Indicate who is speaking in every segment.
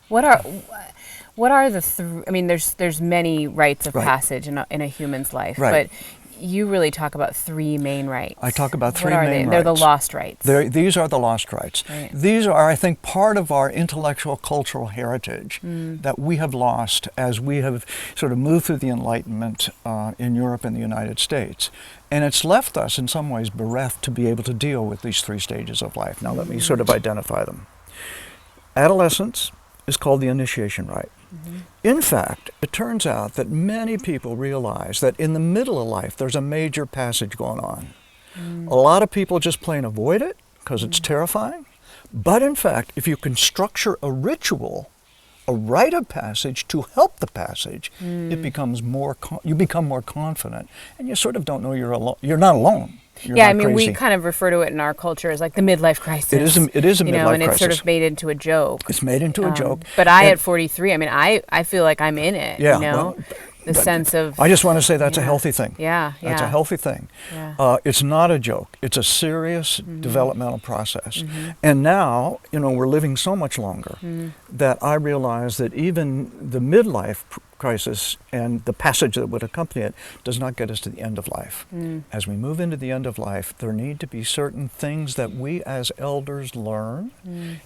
Speaker 1: What are I mean, there's many rites of
Speaker 2: Right.
Speaker 1: passage in a human's life,
Speaker 2: Right.
Speaker 1: but you really talk about three main rites.
Speaker 2: I talk about three
Speaker 1: What are
Speaker 2: main
Speaker 1: they? They're the
Speaker 2: rites.
Speaker 1: lost rites.
Speaker 2: These are the lost rites.
Speaker 1: Right.
Speaker 2: These are, I think, part of our intellectual cultural heritage that we have lost as we have sort of moved through the Enlightenment in Europe and the United States. And it's left us in some ways bereft to be able to deal with these three stages of life. Now let me sort of identify them. Adolescence is called the initiation rite. In fact, it turns out that many people realize that in the middle of life there's a major passage going on. A lot of people just plain avoid it because it's terrifying. But in fact, if you can structure a ritual, a rite of passage to help the passage, it becomes you become more confident, and you sort of don't know you're alone. You're not alone. You're
Speaker 1: Yeah,
Speaker 2: not
Speaker 1: I mean,
Speaker 2: crazy.
Speaker 1: we kind of refer to it in our culture as like the midlife crisis.
Speaker 2: It is a midlife
Speaker 1: and it's sort
Speaker 2: crisis.
Speaker 1: of made into a joke.
Speaker 2: It's made into a joke.
Speaker 1: But at 43, I mean, I feel like I'm in it.
Speaker 2: Yeah,
Speaker 1: you know,
Speaker 2: well,
Speaker 1: the sense of.
Speaker 2: I just want to say that's a healthy thing.
Speaker 1: Yeah, yeah.
Speaker 2: That's a healthy thing.
Speaker 1: Yeah.
Speaker 2: It's not a joke. It's a serious developmental process. And now, we're living so much longer that I realize that even the midlife crisis and the passage that would accompany it does not get us to the end of life. As we move into the end of life, there need to be certain things that we as elders learn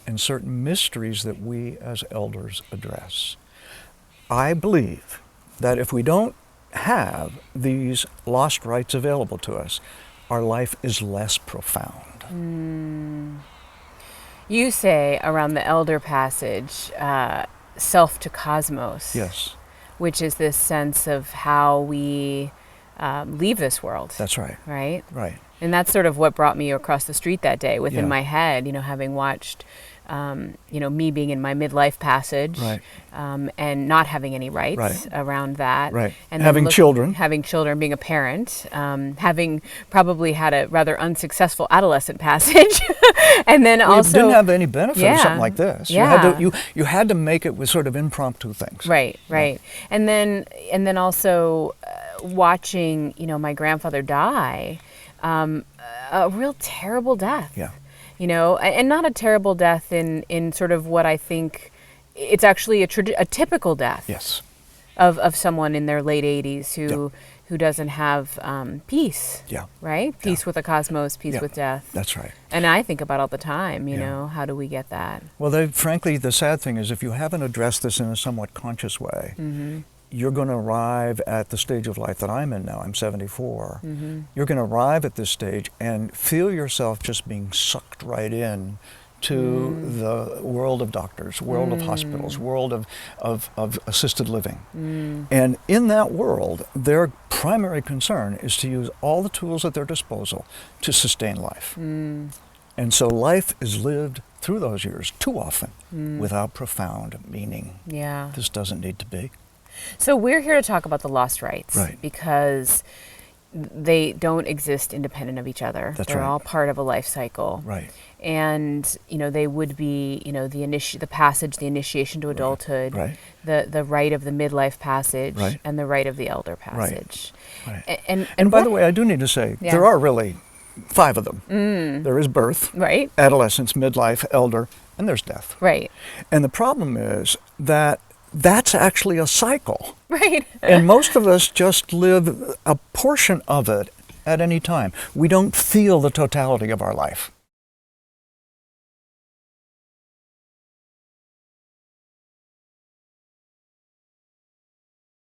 Speaker 2: and certain mysteries that we as elders address. I believe that if we don't have these lost rites available to us, our life is less profound.
Speaker 1: You say around the elder passage, self to cosmos.
Speaker 2: Yes.
Speaker 1: Which is this sense of how we leave this world.
Speaker 2: That's right.
Speaker 1: Right?
Speaker 2: Right.
Speaker 1: And that's sort of what brought me across the street that day within
Speaker 2: Yeah.
Speaker 1: my head, having watched, me being in my midlife passage,
Speaker 2: Right.
Speaker 1: And not having any rights
Speaker 2: Right.
Speaker 1: around that.
Speaker 2: Right.
Speaker 1: And
Speaker 2: Having children.
Speaker 1: Having children, being a parent, having probably had a rather unsuccessful adolescent passage. And then
Speaker 2: Well,
Speaker 1: also.
Speaker 2: you didn't have any benefit of something like this.
Speaker 1: Yeah.
Speaker 2: You had to make it with sort of impromptu things.
Speaker 1: Right, right. And then also watching, my grandfather die, a real terrible death.
Speaker 2: Yeah.
Speaker 1: And not a terrible death in sort of what I think, it's actually a typical death.
Speaker 2: Yes.
Speaker 1: Of someone in their late 80s who doesn't have peace.
Speaker 2: Yeah.
Speaker 1: Right? Peace with the cosmos, peace with death.
Speaker 2: That's right.
Speaker 1: And I think about all the time, how do we get that?
Speaker 2: Well, frankly, the sad thing is if you haven't addressed this in a somewhat conscious way, you're going to arrive at the stage of life that I'm in now. I'm 74. You're going to arrive at this stage and feel yourself just being sucked right in to the world of doctors, world of hospitals, world of assisted living. And in that world, their primary concern is to use all the tools at their disposal to sustain life. And so life is lived through those years too often without profound meaning.
Speaker 1: Yeah.
Speaker 2: This doesn't need to be.
Speaker 1: So we're here to talk about the lost rites,
Speaker 2: Right.
Speaker 1: because they don't exist independent of each other.
Speaker 2: That's
Speaker 1: They're
Speaker 2: right.
Speaker 1: all part of a life cycle.
Speaker 2: Right.
Speaker 1: And, they would be, the passage, the initiation to adulthood,
Speaker 2: Right.
Speaker 1: the rite of the midlife passage,
Speaker 2: Right.
Speaker 1: and the rite of the elder passage.
Speaker 2: Right.
Speaker 1: And
Speaker 2: by the way, I do need to say,
Speaker 1: Yeah.
Speaker 2: there are really 5 of them. There is birth,
Speaker 1: Right?
Speaker 2: adolescence, midlife, elder, and there's death.
Speaker 1: Right.
Speaker 2: And the problem is that that's actually a cycle.
Speaker 1: Right.
Speaker 2: And most of us just live a portion of it at any time. We don't feel the totality of our life.